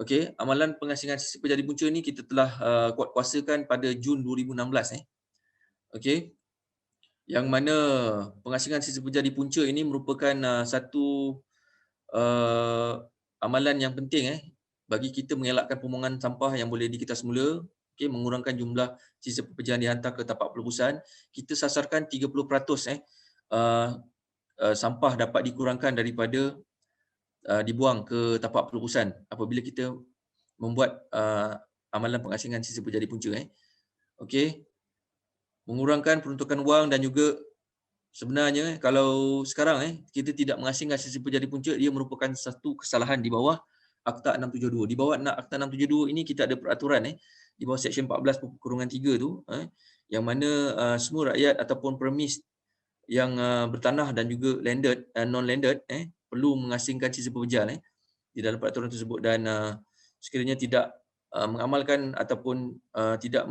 Okey, amalan pengasingan sisa pepejal di punca ni kita telah kuatkuasakan pada Jun 2016 Okey. Yang mana pengasingan sisa pepejal di punca ini merupakan satu amalan yang penting bagi kita mengelakkan pembuangan sampah yang boleh diketas semula, mengurangkan jumlah sisa pepejal dihantar ke tapak pelebusan. Kita sasarkan 30% sampah dapat dikurangkan daripada dibuang ke tapak pelebusan apabila kita membuat amalan pengasingan sisa pepejal di punca Okey. Mengurangkan peruntukan wang dan juga sebenarnya kalau sekarang kita tidak mengasingkan sisa pepejal di punca, dia merupakan satu kesalahan di bawah Akta 672. Di bawah Akta 672 ini kita ada peraturan di bawah Seksyen 14.3 tu yang mana semua rakyat ataupun premis yang bertanah dan juga landed non landed perlu mengasingkan sisa pepejal di dalam peraturan tersebut dan sekiranya tidak mengamalkan ataupun tidak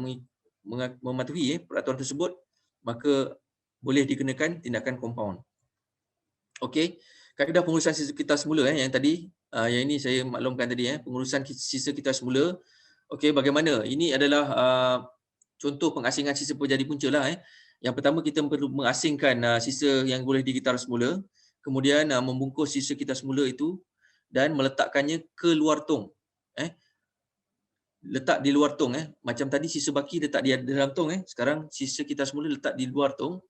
mematuhi peraturan tersebut, maka boleh dikenakan tindakan kompaun. Okey, kaedah pengurusan sisa kita semula yang tadi, yang ini saya maklumkan tadi pengurusan sisa kita semula. Okey, bagaimana? Ini adalah contoh pengasingan sisa pepejal di punca lah Yang pertama kita perlu mengasingkan sisa yang boleh digitar semula, kemudian membungkus sisa kita semula itu dan meletakkannya ke luar tong. Letak di luar tong Macam tadi sisa baki letak di dalam tong sekarang sisa kita semula letak di luar tong.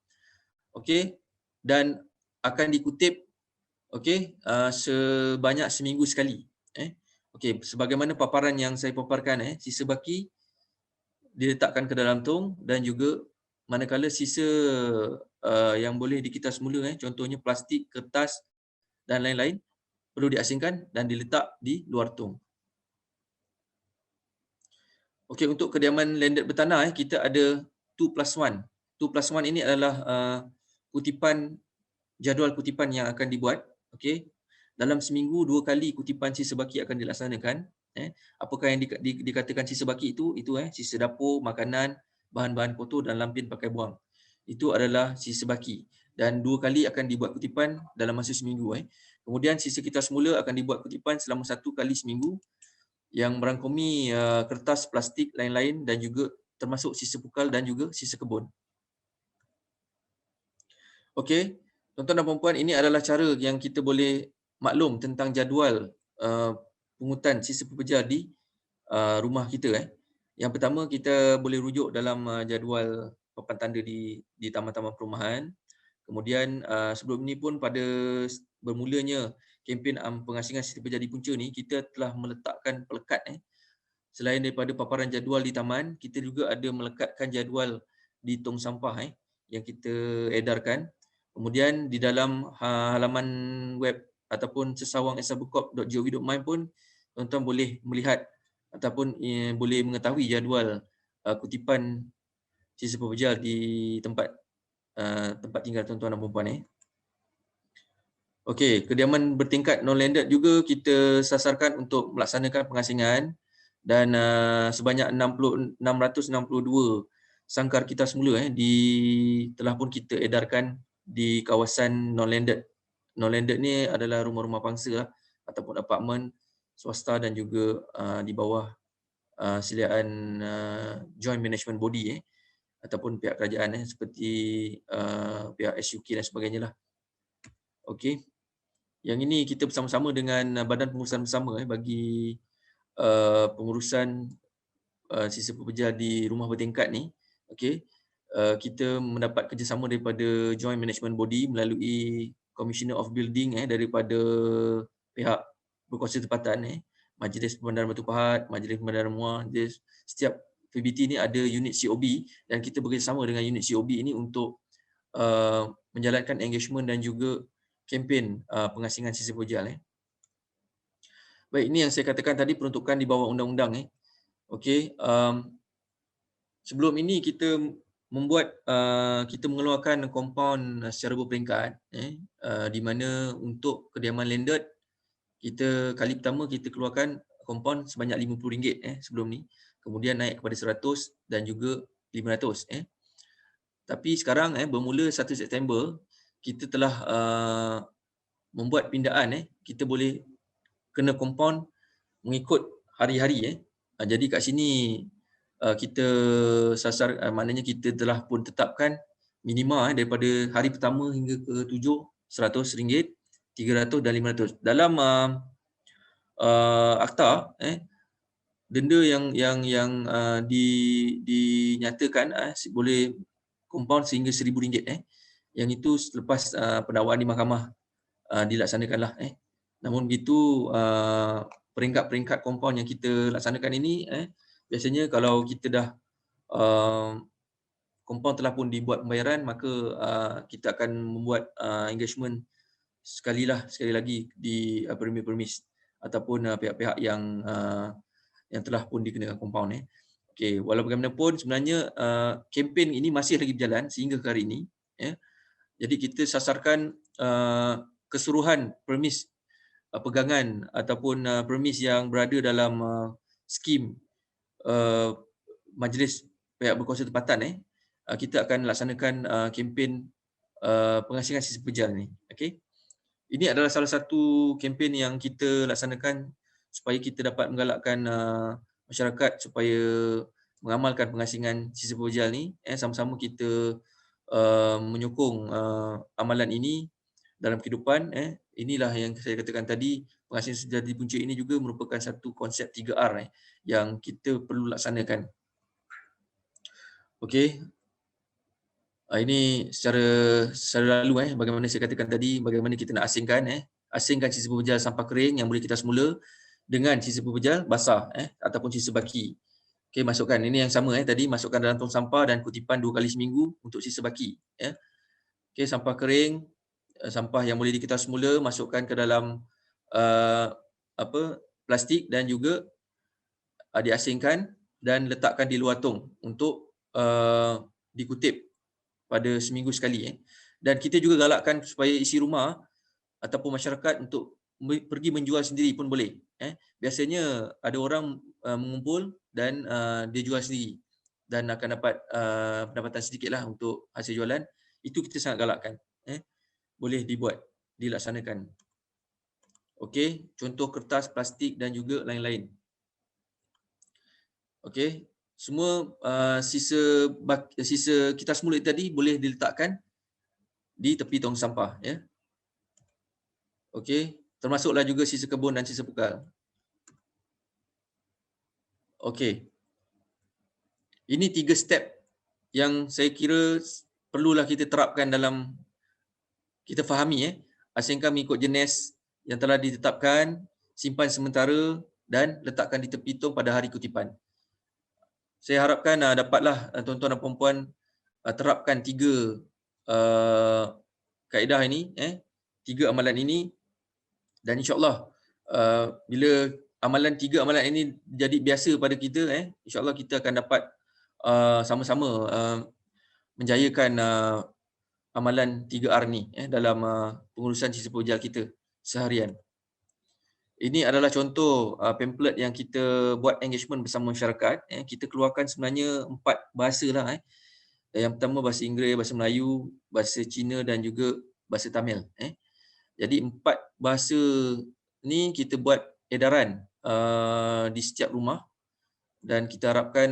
Okey, dan akan dikutip sebanyak seminggu sekali Okey, sebagaimana paparan yang saya paparkan sisa baki diletakkan ke dalam tong dan juga manakala sisa yang boleh dikitas semula contohnya plastik, kertas dan lain-lain perlu diasingkan dan diletak di luar tong. Okey, untuk kediaman landed bertanah kita ada 2+1. 2+1 ini adalah kutipan jadual kutipan yang akan dibuat. Okey. Dalam seminggu 2 kali kutipan sisa baki akan dilaksanakan. Apakah yang dikatakan sisa baki itu sisa dapur, makanan, bahan-bahan kotor dan lampin pakai buang. Itu adalah sisa baki dan 2 kali akan dibuat kutipan dalam masa seminggu Kemudian sisa kita semula akan dibuat kutipan selama 1 kali seminggu yang merangkumi kertas, plastik, lain-lain dan juga termasuk sisa pukal dan juga sisa kebun. Okey, tuan-tuan dan puan-puan, ini adalah cara yang kita boleh maklum tentang jadual pungutan sisa pepejal di rumah kita Yang pertama kita boleh rujuk dalam jadual papan tanda di taman-taman perumahan. Kemudian sebelum ini pun pada bermulanya kempen pengasingan sisa pepejal di punca ni, kita telah meletakkan pelekat Selain daripada paparan jadual di taman, kita juga ada melekatkan jadual di tong sampah yang kita edarkan Kemudian di dalam halaman web ataupun sesawang.sabukop.gov.my pun tuan-tuan boleh melihat ataupun boleh mengetahui jadual kutipan sisa pekerja di tempat tinggal tuan-tuan dan puan-puan. Okey, kediaman bertingkat non-landed juga kita sasarkan untuk melaksanakan pengasingan dan sebanyak 662 sangkar kita semula telah pun kita edarkan di kawasan non-landed. Non-landed ni adalah rumah-rumah pangsa lah, ataupun apartmen swasta dan juga di bawah siliaan joint management body ataupun pihak kerajaan seperti pihak SUK dan sebagainya lah. Okey. Yang ini kita bersama-sama dengan Badan Pengurusan Bersama bagi pengurusan sisa pekerja di rumah bertingkat ni. Okey. Kita mendapat kerjasama daripada Joint Management Body melalui Commissioner of Building daripada pihak berkuasa tempatan Majlis Pembandaran Batu Pahat, Majlis Pembandaran Muar. Setiap PBT ni ada unit COB dan kita bekerjasama dengan unit COB ini untuk menjalankan engagement dan juga kempen pengasingan sisa pekerja. Baik, ini yang saya katakan tadi peruntukan di bawah undang-undang. Okey, sebelum ini kita mengeluarkan kompaun secara berperingkat di mana untuk kediaman landed kita kali pertama kita keluarkan kompaun sebanyak RM50 sebelum ni, kemudian naik kepada 100 dan juga 500 Tapi sekarang bermula 1 September kita telah membuat pindaan kita boleh kena kompaun mengikut hari-hari Jadi kat sini kita sasar maknanya kita telah pun tetapkan minima daripada hari pertama hingga ke 7 RM100, RM300 dan RM500. Dalam akta denda yang dinyatakan boleh kompaun sehingga RM1,000 yang itu selepas pendakwaan di mahkamah dilaksanakanlah Namun begitu peringkat-peringkat kompaun yang kita laksanakan ini biasanya kalau kita dah kompaun telah pun dibuat pembayaran, maka kita akan membuat engagement sekali lagi di premis ataupun pihak-pihak yang telah pun dikenakan kompaun Okey, walau bagaimanapun sebenarnya kempen ini masih lagi berjalan sehingga ke hari ini Jadi kita sasarkan keseluruhan premis pegangan ataupun premis yang berada dalam skim majlis pihak berkuasa tempatan kita akan laksanakan kempen pengasingan sisa pekerja ni. Okey. Ini adalah salah satu kempen yang kita laksanakan supaya kita dapat menggalakkan masyarakat supaya mengamalkan pengasingan sisa pekerja ni sama-sama kita menyokong amalan ini dalam kehidupan inilah yang saya katakan tadi, pengasingan sisa di punca ini juga merupakan satu konsep 3R yang kita perlu laksanakan. Okey. Ini secara lalu bagaimana saya katakan tadi, bagaimana kita nak asingkan sisa pekerja sampah kering yang boleh kita semula dengan sisa pekerja basah ataupun sisa baki. Okey, masukkan ini yang sama tadi, masukkan dalam tong sampah dan kutipan 2 kali seminggu untuk sisa baki Okey, sampah kering, sampah yang boleh diketar semula masukkan ke dalam plastik dan juga diasingkan dan letakkan di luar tong untuk dikutip pada seminggu sekali dan kita juga galakkan supaya isi rumah ataupun masyarakat untuk pergi menjual sendiri pun boleh biasanya ada orang mengumpul dan dia jual sendiri dan akan dapat pendapatan sedikitlah untuk hasil jualan. Itu kita sangat galakkan boleh dilaksanakan. Okey, contoh kertas, plastik dan juga lain-lain. Okey, semua sisa kita semula tadi boleh diletakkan di tepi tong sampah Okey, termasuklah juga sisa kebun dan sisa pekal. Okey. Ini 3 step yang saya kira perlulah kita terapkan dalam kita fahami asingkan mengikut jenis yang telah ditetapkan, simpan sementara dan letakkan di tepi tong pada hari kutipan. Saya harapkan dapatlah tuan-tuan dan puan-puan terapkan 3 kaedah ini, 3 amalan ini, dan insya-Allah bila tiga amalan ini jadi biasa pada kita, insya-Allah kita akan dapat sama-sama menjayakan amalan 3R ni dalam pengurusan sisa pekerjaan kita seharian. Ini adalah contoh pamphlet yang kita buat engagement bersama masyarakat. Kita keluarkan sebenarnya 4 bahasa lah. Yang pertama bahasa Inggeris, bahasa Melayu, bahasa Cina dan juga bahasa Tamil. Jadi 4 bahasa ni kita buat edaran di setiap rumah, dan kita harapkan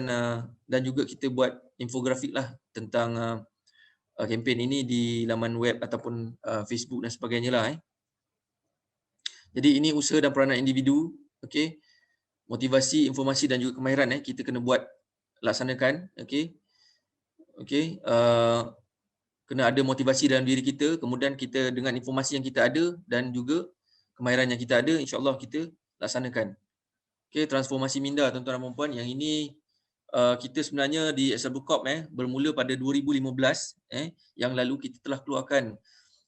dan juga kita buat infografik lah tentang kempen ini di laman web ataupun Facebook dan sebagainya lah. Jadi ini usaha dan peranan individu, okey. Motivasi, informasi dan juga kemahiran kita kena buat laksanakan, okey. Okey, kena ada motivasi dalam diri kita, kemudian kita dengan informasi yang kita ada dan juga kemahiran yang kita ada, insya-Allah kita laksanakan. Okey, transformasi minda tuan-tuan dan puan-puan, yang ini kita sebenarnya di Excel Bookcorp bermula pada 2015, yang lalu kita telah keluarkan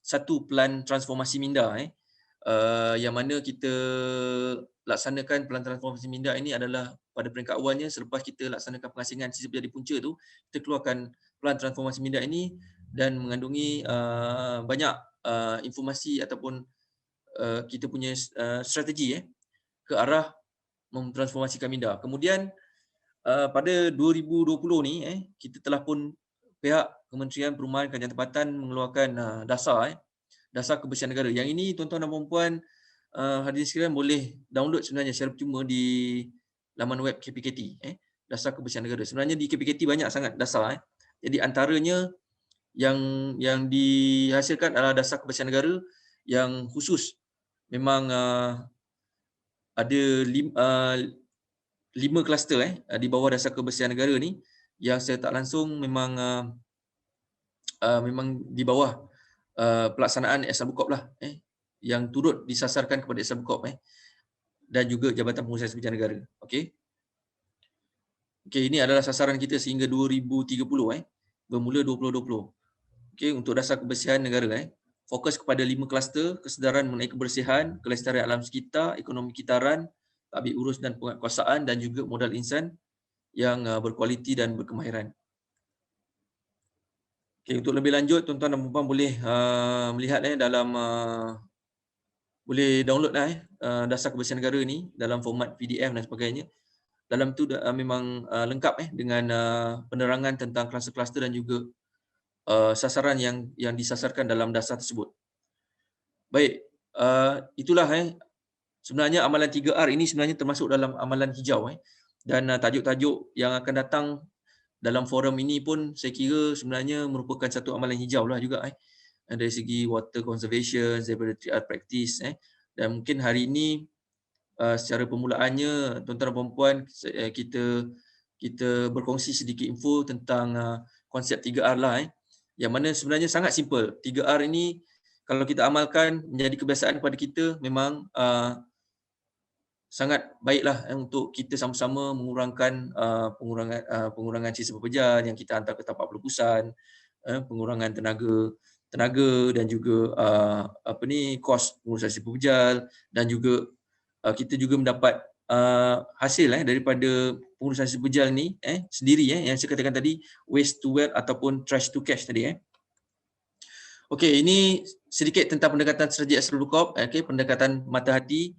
satu pelan transformasi minda, yang mana kita laksanakan pelan transformasi minda ini adalah pada peringkat awalnya selepas kita laksanakan pengasingan sisa pekerja di punca tu, kita keluarkan pelan transformasi minda ini dan mengandungi banyak informasi ataupun kita punya strategi ke arah memtransformasikan minda. Kemudian pada 2020 ni kita telah pun pihak Kementerian Perumahan Kerajaan Tempatan mengeluarkan dasar kebersihan negara. Yang ini tuan-tuan dan puan-puan hadirin sekalian boleh download sebenarnya secara percuma di laman web KPKT, dasar kebersihan negara. Sebenarnya di KPKT banyak sangat dasar. Jadi antaranya yang dihasilkan adalah dasar kebersihan negara yang khusus. Memang ada 5 kluster di bawah dasar kebersihan negara ni yang saya tak langsung memang di bawah pelaksanaan Excel Bookcorp lah, yang turut disasarkan kepada Excel Bookcorp dan juga Jabatan Pengurusan Sisa Pekerjaan Negara. Okey. Okey, ini adalah sasaran kita sehingga 2030 bermula 2020. Okey, untuk dasar kebersihan negara fokus kepada 5 kluster: kesedaran mengenai kebersihan, kelestarian alam sekitar, ekonomi kitaran, tadbir urus dan penguatkuasaan, dan juga modal insan yang berkualiti dan berkemahiran. Okay, untuk lebih lanjut, tuan-tuan dan puan-puan boleh melihat dalam boleh download dasar kebersihan negara ni dalam format PDF dan sebagainya. Dalam tu memang lengkap dengan penerangan tentang kluster-kluster dan juga sasaran yang disasarkan dalam dasar tersebut. Baik, itulah sebenarnya amalan 3R ini sebenarnya termasuk dalam amalan hijau dan tajuk-tajuk yang akan datang dalam forum ini pun saya kira sebenarnya merupakan satu amalan hijau lah juga dari segi water conservation, zero art practice dan mungkin hari ini secara permulaannya tuan-tuan dan puan-puan kita berkongsi sedikit info tentang konsep 3R lah yang mana sebenarnya sangat simple. 3R ini kalau kita amalkan menjadi kebiasaan pada kita, memang sangat baiklah untuk kita sama-sama mengurangkan pengurangan sisa pekerjaan yang kita hantar ke tapak pelupusan, pengurangan tenaga dan juga kos pengurusan sisa pekerjaan, dan juga kita juga mendapat hasil daripada pengurusan sisa pekerjaan ni sendiri yang saya katakan tadi, waste to wealth ataupun trash to cash tadi. Okey, ini sedikit tentang pendekatan strategi Excel Bookcorp, pendekatan mata hati.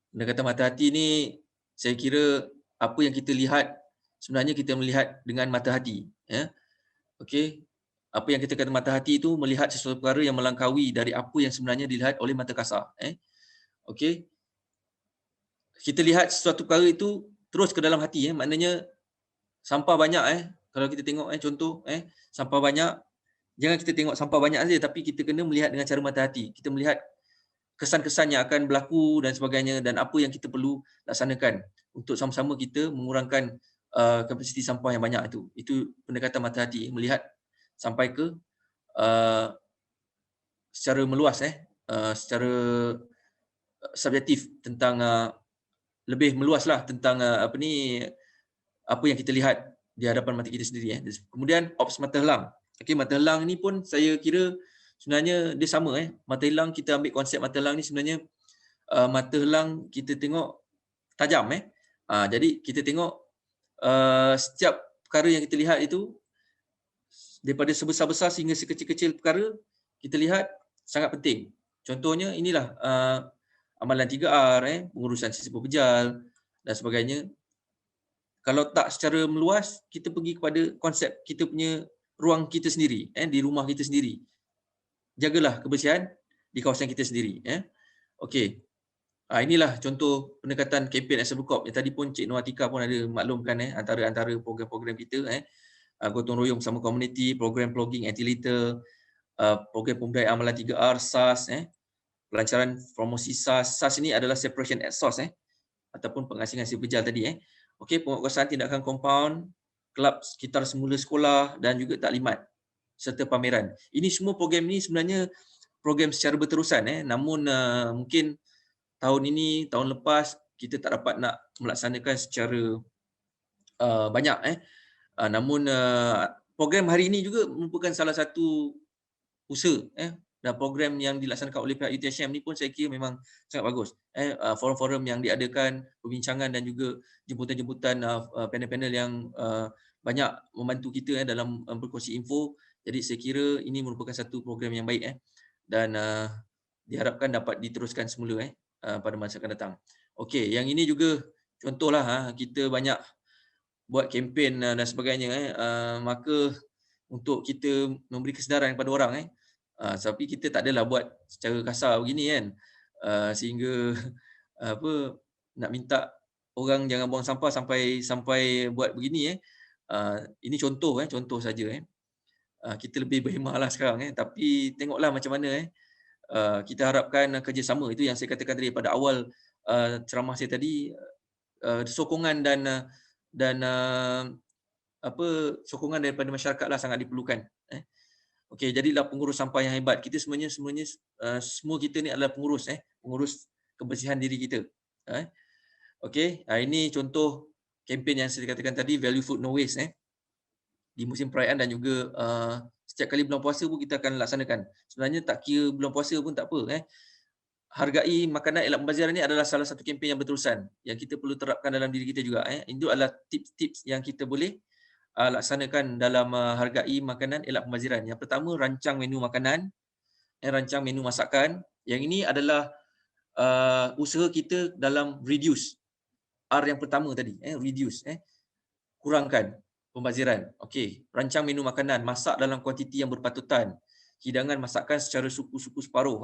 Pendekatan mata hati ni saya kira apa yang kita lihat sebenarnya kita melihat dengan mata hati. Okey. Apa yang kita kata mata hati itu melihat sesuatu perkara yang melangkaui dari apa yang sebenarnya dilihat oleh mata kasar. Okey. Kita lihat sesuatu perkara itu terus ke dalam hati. Maknanya sampah banyak. Kalau kita tengok contoh sampah banyak, jangan kita tengok sampah banyak saja, tapi kita kena melihat dengan cara mata hati. Kita melihat kesan-kesan yang akan berlaku dan sebagainya dan apa yang kita perlu laksanakan untuk sama-sama kita mengurangkan kapasiti sampah yang banyak itu. Itu pendekatan mata hati, melihat sampai ke secara meluas secara subjektif tentang lebih meluaslah tentang apa yang kita lihat di hadapan mata kita sendiri. Kemudian ops mata helang. Okey, mata helang ni pun saya kira sebenarnya dia sama mata hilang. Kita ambil konsep mata hilang ni sebenarnya mata hilang kita tengok tajam jadi kita tengok setiap perkara yang kita lihat itu daripada sebesar-besar sehingga sekecil-kecil perkara kita lihat sangat penting. Contohnya inilah amalan 3R, pengurusan sisa pepejal dan sebagainya. Kalau tak secara meluas, kita pergi kepada konsep kita punya ruang kita sendiri, di rumah kita sendiri. Jagalah kebersihan di kawasan kita sendiri. Okey. Inilah contoh pendekatan kempen Asabukop. Tadi pun Cik Nur Atika pun ada maklumkan antara program-program kita gotong royong bersama komuniti, program blogging anti-litter, program pemberdayaan amalan 3R, SAS, pelancaran promosi SAS. SAS ini adalah separation at source ataupun pengasingan sisa pepejal tadi Okey, penguatkuasaan tindakan kompaun, kelab sekitar semula sekolah dan juga taklimat serta pameran. Ini semua program ni sebenarnya program secara berterusan namun mungkin tahun ini, tahun lepas kita tak dapat nak melaksanakan secara banyak namun program hari ini juga merupakan salah satu usaha dan program yang dilaksanakan oleh pihak UTHM ni pun saya kira memang sangat bagus. Forum-forum yang diadakan, perbincangan dan juga jemputan-jemputan panel-panel yang banyak membantu kita dalam berkongsi info. Jadi saya kira ini merupakan satu program yang baik dan diharapkan dapat diteruskan semula pada masa akan datang. Okey, yang ini juga contohlah kita banyak buat kempen dan sebagainya maka untuk kita memberi kesedaran kepada orang tapi kita tak adalah buat secara kasar begini kan sehingga nak minta orang jangan buang sampah sampai buat begini ini contoh saja kita lebih berhemahlah sekarang tapi tengoklah macam mana kita harapkan kerjasama. Itu yang saya katakan tadi pada awal ceramah saya tadi, sokongan dan sokongan daripada masyarakatlah sangat diperlukan. Okey, jadilah pengurus sampah yang hebat. Kita semuanya semua kita ni adalah pengurus kebersihan diri kita. Okey, ini contoh kempen yang saya katakan tadi, Value Food No Waste di musim perayaan dan juga setiap kali bulan puasa pun kita akan laksanakan. Sebenarnya tak kira bulan puasa pun tak apa Hargai makanan, elak pembaziran ni adalah salah satu kempen yang berterusan yang kita perlu terapkan dalam diri kita juga Itu adalah tips-tips yang kita boleh laksanakan dalam hargai makanan, elak pembaziran. Yang pertama, rancang menu makanan, rancang menu masakan. Yang ini adalah usaha kita dalam reduce. R yang pertama tadi, reduce, kurangkan pembaziran. Okey, rancang menu makanan, masak dalam kuantiti yang berpatutan. Hidangan masakan secara suku-suku separuh,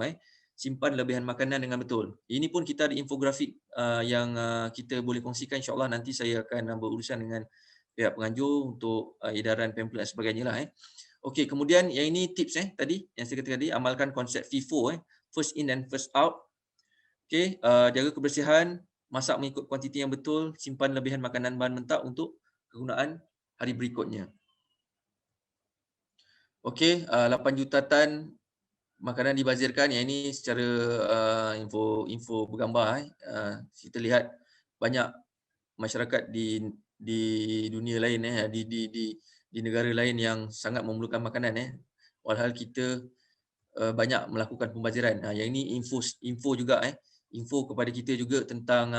simpan lebihan makanan dengan betul. Ini pun kita ada infografik yang kita boleh kongsikan, insya-Allah nanti saya akan berurusan dengan pihak penganjur untuk edaran pamphlet dan sebagainya lah. Okey, kemudian yang ini tips tadi yang saya katakan tadi, amalkan konsep FIFO first in and first out. Okey, jaga kebersihan, masak mengikut kuantiti yang betul, simpan lebihan makanan bahan mentah untuk kegunaan hari berikutnya. Okey, 8 juta tan makanan dibazirkan. Yang ini secara info bergambar kita lihat banyak masyarakat di dunia lain di negara lain yang sangat memerlukan makanan walhal kita banyak melakukan pembaziran. Yang ini info juga info kepada kita juga tentang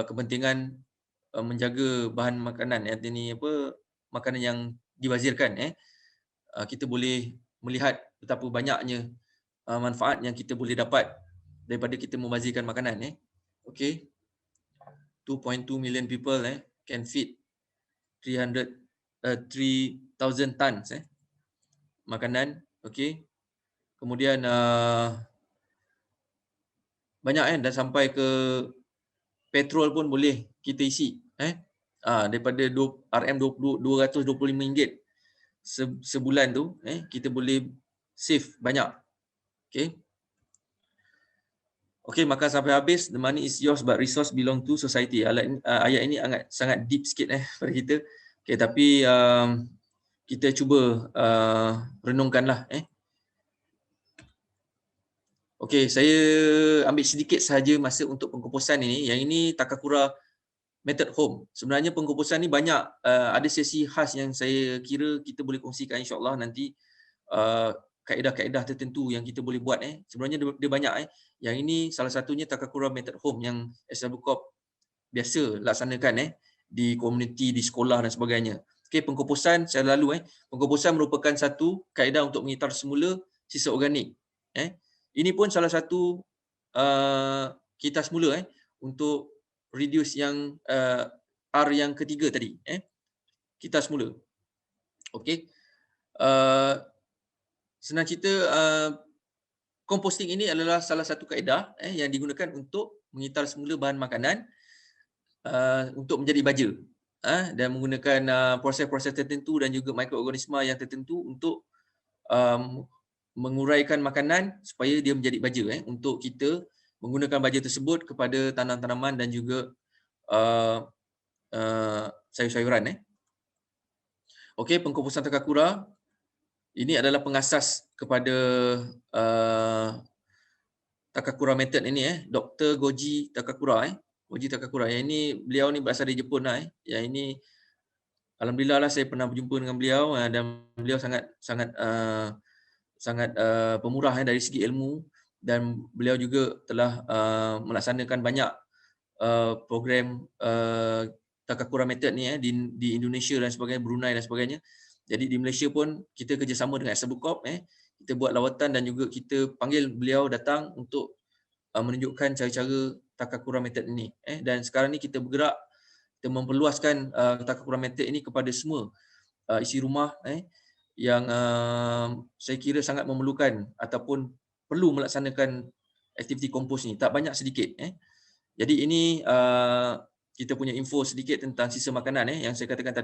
kepentingan menjaga bahan makanan ini makanan yang dibazirkan kita boleh melihat betapa banyaknya manfaat yang kita boleh dapat daripada kita membazirkan makanan okey. 2.2 million people can feed 3,000 tons makanan. Okey. Kemudian banyak dan sampai ke petrol pun boleh kita isi daripada RM225 sebulan tu kita boleh save banyak. Okey. Okey, makan sampai habis. The money is yours but resource belong to society. Ayat ini sangat deep sikit pada kita. Okey, tapi kita cuba renungkanlah Okey, saya ambil sedikit sahaja masa untuk pengkupusan ini. Yang ini Takakura Method Home. Sebenarnya pengkupusan ni banyak ada sesi khas yang saya kira kita boleh kongsikan insya-Allah nanti kaedah-kaedah tertentu yang kita boleh buat. Sebenarnya dia banyak. Yang ini salah satunya Takakura Method Home yang SW Corp biasa laksanakan di komuniti, di sekolah dan sebagainya. Okey, pengkomposan secara lalu pengkomposan merupakan satu kaedah untuk mengitar semula sisa organik. Ini pun salah satu kita semula untuk reduce yang R yang ketiga tadi. Kita semula. Okey. Senang cerita, composting ini adalah salah satu kaedah yang digunakan untuk mengitar semula bahan makanan untuk menjadi baja, dan menggunakan proses-proses tertentu dan juga mikroorganisma yang tertentu untuk menguraikan makanan supaya dia menjadi baja untuk kita menggunakan baja tersebut kepada tanam-tanaman dan juga sayur-sayuran. Okey, pengkomposan Takakura ini adalah pengasas kepada Takakura Method ini, Dr. Goji Takakura. Goji Takakura. Yang ini, beliau ni berasal dari Jepun lah. Yang ini, alhamdulillah lah saya pernah berjumpa dengan beliau dan beliau sangat pemurah dari segi ilmu, dan beliau juga telah melaksanakan banyak program Takakura Method ni di Indonesia dan sebagainya, Brunei dan sebagainya. Jadi di Malaysia pun kita kerjasama dengan SW Corp, kita buat lawatan dan juga kita panggil beliau datang untuk menunjukkan cara-cara Takakura Method ini. Dan sekarang ni kita bergerak, kita memperluaskan Takakura Method ini kepada semua isi rumah yang saya kira sangat memerlukan ataupun perlu melaksanakan aktiviti kompos ni. Tak banyak, sedikit. Jadi ini kita punya info sedikit tentang sisa makanan yang saya katakan tadi.